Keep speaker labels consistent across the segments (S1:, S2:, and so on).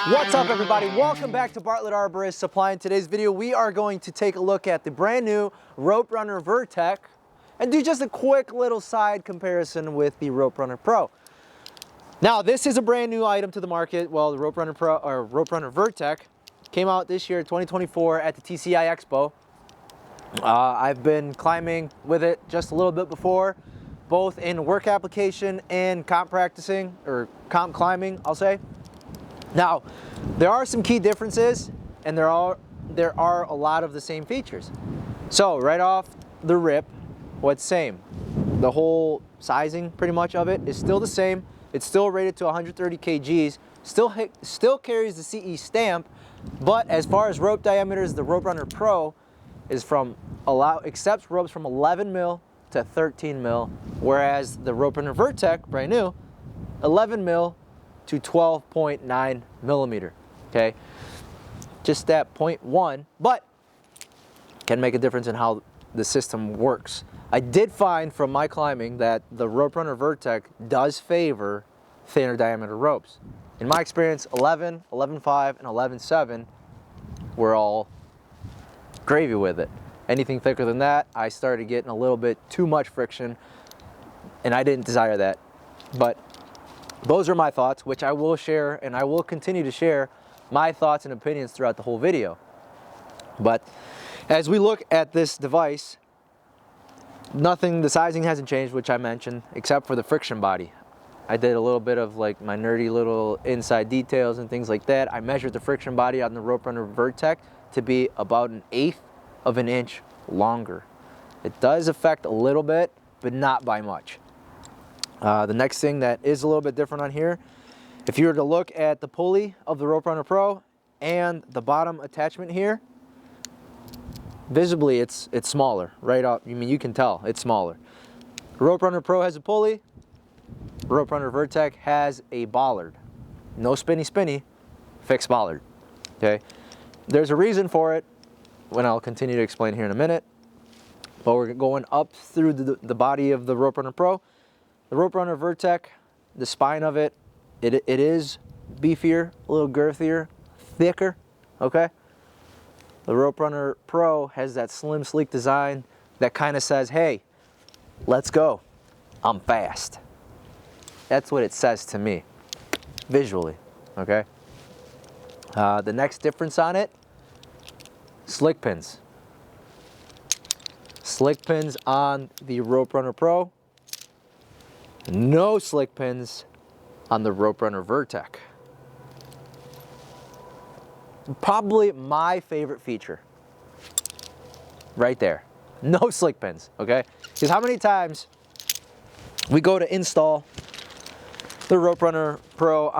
S1: What's up, everybody? Welcome back to Bartlett Arborist Supply. In today's video, we are going to take a look at the brand new Rope Runner Vertec and do just a quick little side comparison with the Rope Runner Pro. Now, this is a brand new item to the market. Well, the Rope Runner Pro, or Rope Runner Vertec, came out this year, 2024, at the TCI Expo. I've been climbing with it just a little bit before, both in work application and comp practicing, or comp climbing, I'll say. Now, there are some key differences, and there are a lot of the same features. So right off the rip, what's same? The whole sizing, pretty much of it, is still the same. It's still rated to 130 kgs, still carries the CE stamp, but as far as rope diameters, the Rope Runner Pro is accepts ropes from 11 mil to 13 mil, whereas the Rope Runner Vertec, brand new, 11 mil to 12.9 millimeter, okay? Just that 0.1, but can make a difference in how the system works. I did find from my climbing that the Rope Runner Vertec does favor thinner diameter ropes. In my experience, 11, 11.5, and 11.7 were all gravy with it. Anything thicker than that, I started getting a little bit too much friction, and I didn't desire that. But those are my thoughts, which I will share, and I will continue to share my thoughts and opinions throughout the whole video. But as we look at this device, the sizing hasn't changed, which I mentioned, except for the friction body. I did a little bit of like my nerdy little inside details and things like that. I measured the friction body on the Rope Runner Vertec to be about 1/8 of an inch longer. It does affect a little bit, but not by much. The next thing that is a little bit different on here, if you were to look at the pulley of the Rope Runner Pro and the bottom attachment here, visibly it's smaller right up. I mean, you can tell it's smaller. Rope Runner Pro has a pulley. Rope Runner Vertec has a bollard. No spinny, fixed bollard. Okay, there's a reason for it, when I'll continue to explain here in a minute. But we're going up through the body of the Rope Runner Pro. The Rope Runner Vertec, the spine of it is beefier, a little girthier, thicker, okay? The Rope Runner Pro has that slim, sleek design that kind of says, hey, let's go, I'm fast. That's what it says to me, visually, okay? The next difference on it, slic pins. Slic pins on the Rope Runner Pro. No slic pins on the Rope Runner Vertec. Probably my favorite feature. Right there. No slic pins, okay? Because how many times we go to install the Rope Runner Pro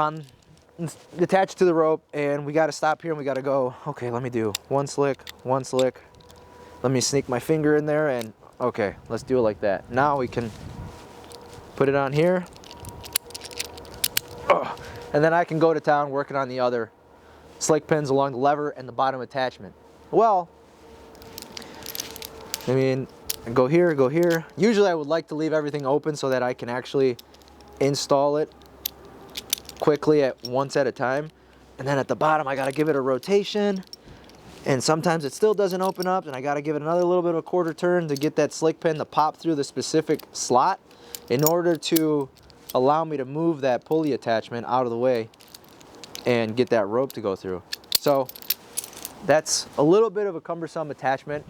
S1: attached to the rope, and we got to stop here and we got to go, okay, let me do one slick. Let me sneak my finger in there and, okay, let's do it like that. Now we can put it on here, and then I can go to town working on the other slick pins along the lever and the bottom attachment. Well, I mean, go here, go here. Usually I would like to leave everything open so that I can actually install it quickly once at a time. And then at the bottom, I gotta give it a rotation, and sometimes it still doesn't open up, and I gotta give it another little bit of a quarter turn to get that slick pin to pop through the specific slot in order to allow me to move that pulley attachment out of the way and get that rope to go through. So that's a little bit of a cumbersome attachment.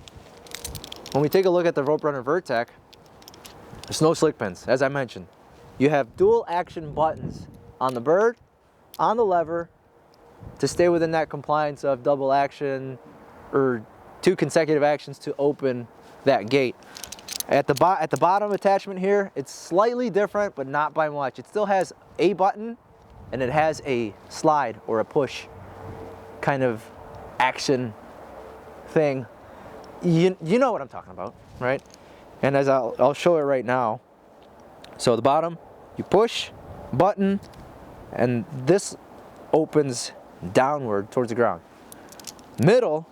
S1: When we take a look at the Rope Runner Vertec, there's no slick pins, as I mentioned. You have dual action buttons on the bird, on the lever, to stay within that compliance of double action or 2 consecutive actions to open that gate. At the bottom attachment here, it's slightly different, but not by much. It still has a button, and it has a slide or a push kind of action thing. You know what I'm talking about, right? And as I'll show it right now. So the bottom, you push, button, and this opens downward towards the ground. Middle,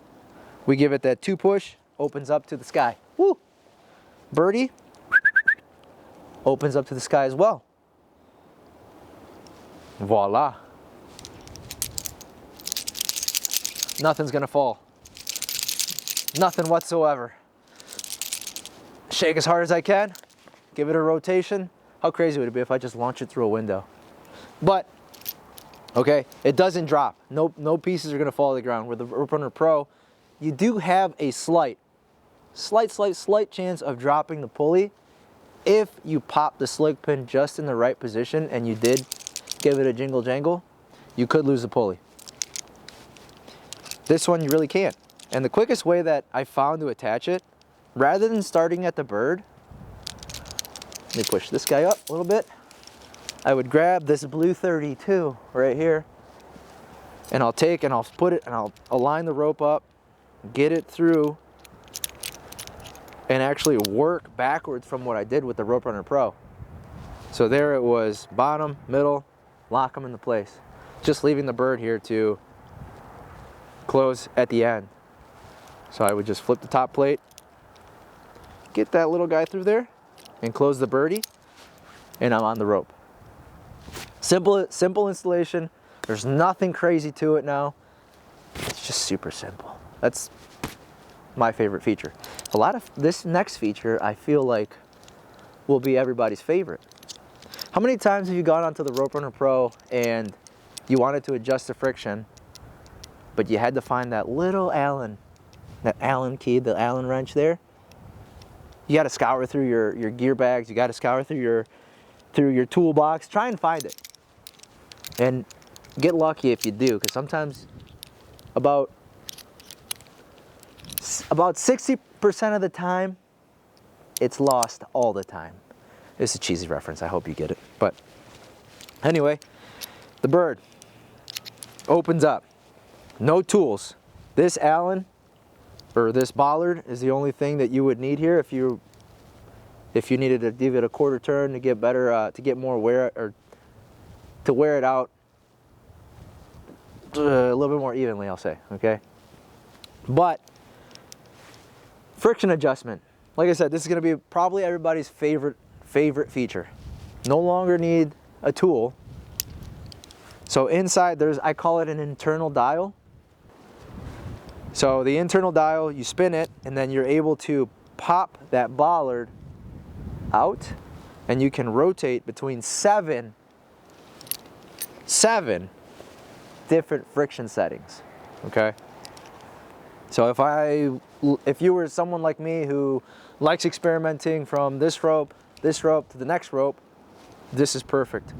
S1: we give it that 2 push, opens up to the sky. Woo! Birdie opens up to the sky as well. Voila. Nothing's gonna fall. Nothing whatsoever. Shake as hard as I can, give it a rotation. How crazy would it be if I just launch it through a window? But, okay, it doesn't drop. No pieces are gonna fall to the ground. With the Rope Runner Pro, you do have a slight chance of dropping the pulley if you pop the slic pin just in the right position and you did give it a jingle jangle, you could lose the pulley. This one you really can't. And the quickest way that I found to attach it, rather than starting at the bird, let me push this guy up a little bit. I would grab this blue 32 right here, and I'll take and I'll put it and I'll align the rope up, get it through, and actually work backwards from what I did with the Rope Runner Pro. So there it was, bottom, middle, lock them into place. Just leaving the bird here to close at the end. So I would just flip the top plate, get that little guy through there, and close the birdie, and I'm on the rope. Simple installation. There's nothing crazy to it now. It's just super simple. That's my favorite feature. A lot of this next feature I feel like will be everybody's favorite. How many times have you gone onto the Rope Runner Pro and you wanted to adjust the friction, but you had to find that little Allen, that Allen key, the Allen wrench there? You got to scour through your gear bags, you got to scour through your toolbox, try and find it. And get lucky if you do, because sometimes about 60% of the time, it's lost all the time. It's a cheesy reference, I hope you get it. But anyway, the bird opens up, no tools. This Allen, or this bollard, is the only thing that you would need here if you needed to give it a quarter turn to get better, to get more wear, or to wear it out a little bit more evenly, I'll say, okay? But friction adjustment, like I said, this is gonna be probably everybody's favorite feature. No longer need a tool. So inside I call it an internal dial. So the internal dial, you spin it, and then you're able to pop that bollard out, and you can rotate between seven different friction settings, okay? So if you were someone like me who likes experimenting from this rope to the next rope, this is perfect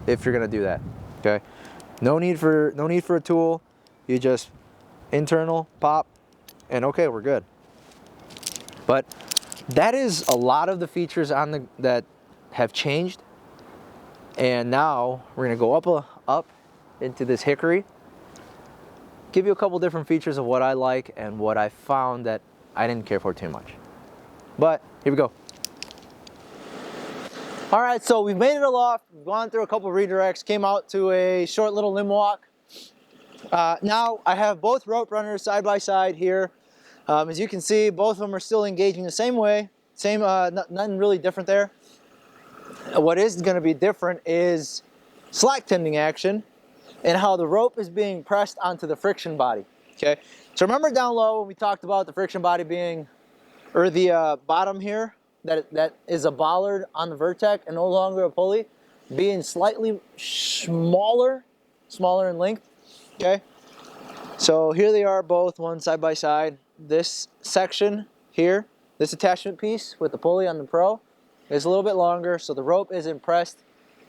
S1: if you're gonna do that, okay? No need for a tool. You just internal, pop, and okay, we're good. But that is a lot of the features that have changed. And now we're gonna go up into this hickory, give you a couple different features of what I like and what I found that I didn't care for too much. But here we go. All right, so we've made it aloft, we've gone through a couple redirects, came out to a short little limb walk. Now I have both rope runners side by side here. As you can see, both of them are still engaging the same way, nothing really different there. What is going to be different is slack tending action and how the rope is being pressed onto the friction body, okay? So remember down low when we talked about the friction body being, or the bottom here, that is a bollard on the Vertek and no longer a pulley, being slightly smaller in length, okay? So here they are both, one side by side. This section here, this attachment piece with the pulley on the Pro is a little bit longer, so the rope isn't pressed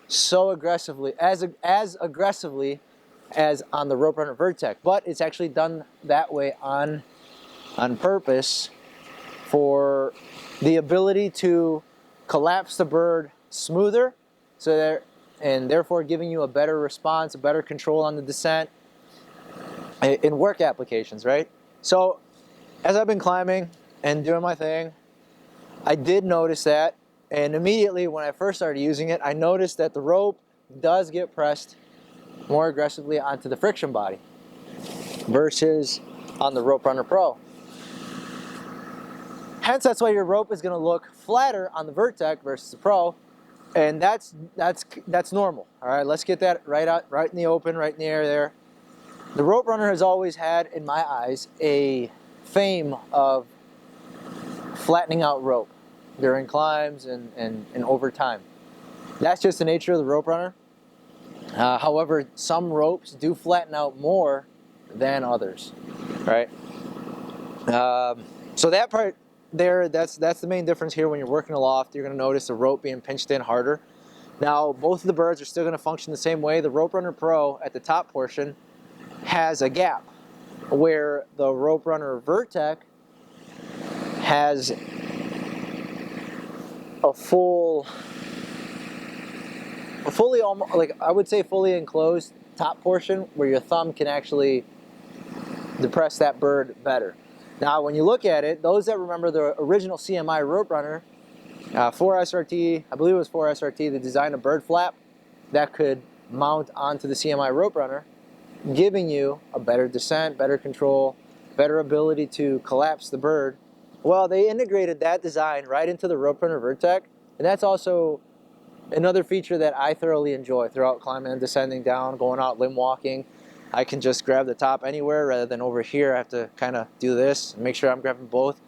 S1: so aggressively, as aggressively as on the Rope Runner Vertec, but it's actually done that way on purpose for the ability to collapse the bird smoother, and therefore giving you a better response, a better control on the descent in work applications, right? So as I've been climbing and doing my thing, I did notice that, and immediately when I first started using it, I noticed that the rope does get pressed more aggressively onto the friction body versus on the Rope Runner Pro. Hence, that's why your rope is going to look flatter on the Vertec versus the Pro, And that's normal. All right, let's get that right in the open, right in the air there. The Rope Runner has always had, in my eyes, a fame of flattening out rope during climbs and over time. That's just the nature of the Rope Runner. However, some ropes do flatten out more than others, right? So that part there, that's the main difference here. When you're working aloft, you're going to notice the rope being pinched in harder. Now, both of the birds are still going to function the same way. The Rope Runner Pro at the top portion has a gap, where the Rope Runner Vertec has a fully, like I would say, fully enclosed top portion where your thumb can actually depress that bird better. Now, when you look at it, those that remember the original CMI Rope Runner, 4SRT, I believe it was 4SRT, they designed a bird flap that could mount onto the CMI Rope Runner, giving you a better descent, better control, better ability to collapse the bird. Well, they integrated that design right into the Rope Runner Vertec, and that's also another feature that I thoroughly enjoy throughout climbing and descending down, going out limb walking. I can just grab the top anywhere rather than over here. I have to kind of do this and make sure I'm grabbing both.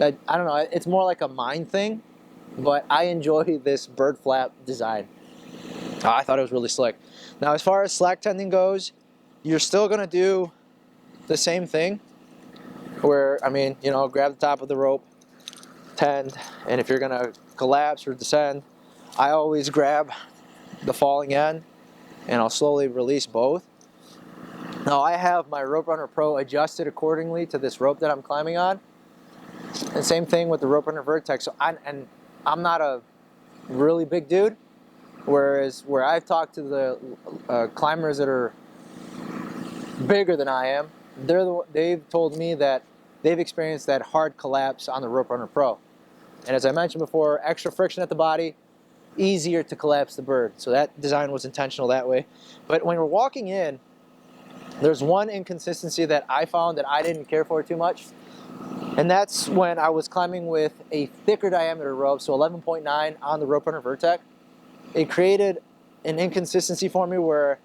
S1: I don't know, it's more like a mind thing, but I enjoy this bird flap design. I thought it was really slick. Now, as far as slack tending goes, you're still going to do the same thing where, I mean, you know, grab the top of the rope, tend, and if you're going to collapse or descend, I always grab the falling end and I'll slowly release both. Now, I have my Rope Runner Pro adjusted accordingly to this rope that I'm climbing on. And same thing with the Rope Runner Vertec. So I'm not a really big dude, whereas where I've talked to the climbers that are bigger than I am, they've told me that they've experienced that hard collapse on the Rope Runner Pro. And as I mentioned before, extra friction at the body, easier to collapse the bird. So that design was intentional that way. But when we're walking in, there's one inconsistency that I found that I didn't care for too much. And that's when I was climbing with a thicker diameter rope, so 11.9 on the Rope Runner Vertec. It created an inconsistency for me where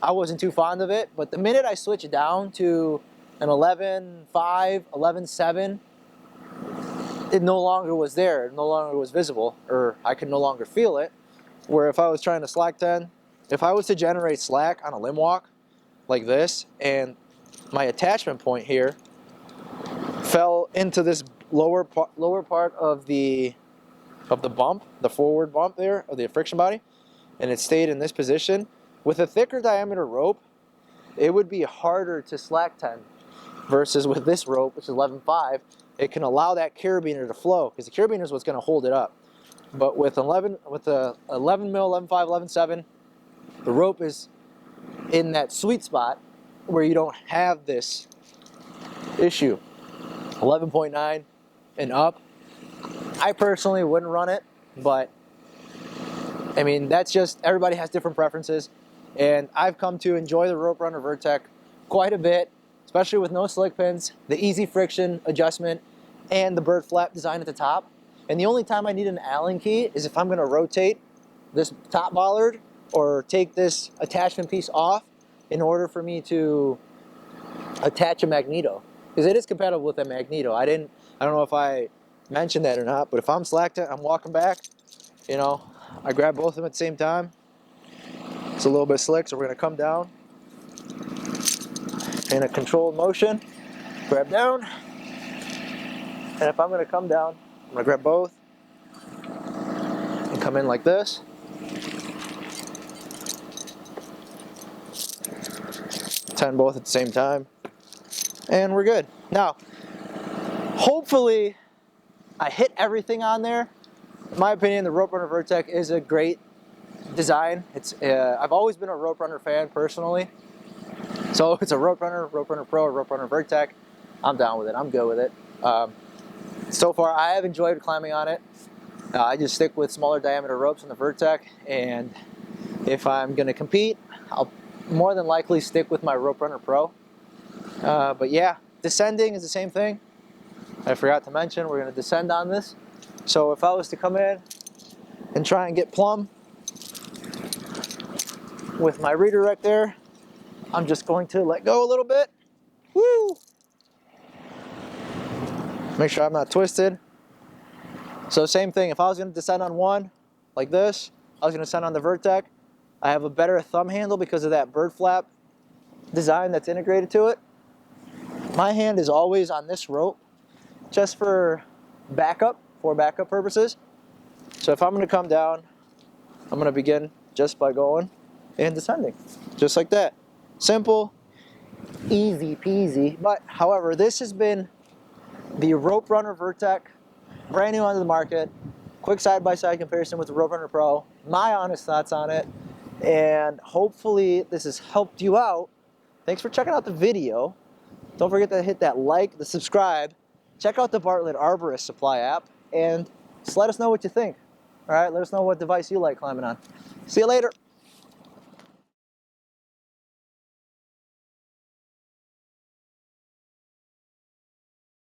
S1: I wasn't too fond of it, but the minute I switched down to an 11.5, 11.7, it no longer was there, it no longer was visible, or I could no longer feel it. Where if I was trying to slack tend, if I was to generate slack on a limb walk like this, and my attachment point here fell into this lower part of the bump, the forward bump there, of the friction body, and it stayed in this position, with a thicker diameter rope, it would be harder to slack tend versus with this rope, which is 11.5, it can allow that carabiner to flow, because the carabiner is what's going to hold it up. But with the 11 mil, 11.5, 11.7, the rope is in that sweet spot where you don't have this issue. 11.9 and up, I personally wouldn't run it, but I mean, that's just, everybody has different preferences, and I've come to enjoy the Rope Runner Vertec quite a bit, especially with no slick pins, the easy friction adjustment, and the bird flap design at the top. And the only time I need an Allen key is if I'm going to rotate this top bollard or take this attachment piece off in order for me to attach a magneto, because it is compatible with a magneto. I don't know if I mentioned that or not, but if I'm slacked, I'm walking back, you know, I grab both of them at the same time. It's a little bit slick, so we're going to come down in a controlled motion, grab down, and if I'm going to come down, I'm going to grab both and come in like this. Tend both at the same time, and we're good. Now, hopefully I hit everything on there. In my opinion, the Rope Runner Vertec is a great design. I've always been a Rope Runner fan personally. So if it's a Rope Runner Pro, Rope Runner Vertec, I'm down with it. I'm good with it. So far, I have enjoyed climbing on it. I just stick with smaller diameter ropes on the Vertec, and if I'm going to compete, I'll more than likely stick with my Rope Runner Pro. But yeah, descending is the same thing. I forgot to mention, we're going to descend on this. So if I was to come in and try and get plumb with my redirect there, I'm just going to let go a little bit. Woo! Make sure I'm not twisted. So same thing, if I was going to descend on one like this, I was going to descend on the Vertek. I have a better thumb handle because of that bird flap design that's integrated to it. My hand is always on this rope just for backup purposes. So if I'm going to come down, I'm going to begin just by going and descending, just like that. Simple, easy peasy. But however, this has been the Rope Runner Vertec, brand new onto the market. Quick side-by-side comparison with the Rope Runner Pro. My honest thoughts on it, and hopefully this has helped you out. Thanks for checking out the video. Don't forget to hit that like, the subscribe. Check out the Bartlett Arborist Supply app, and just let us know what you think. All right, let us know what device you like climbing on. See you later.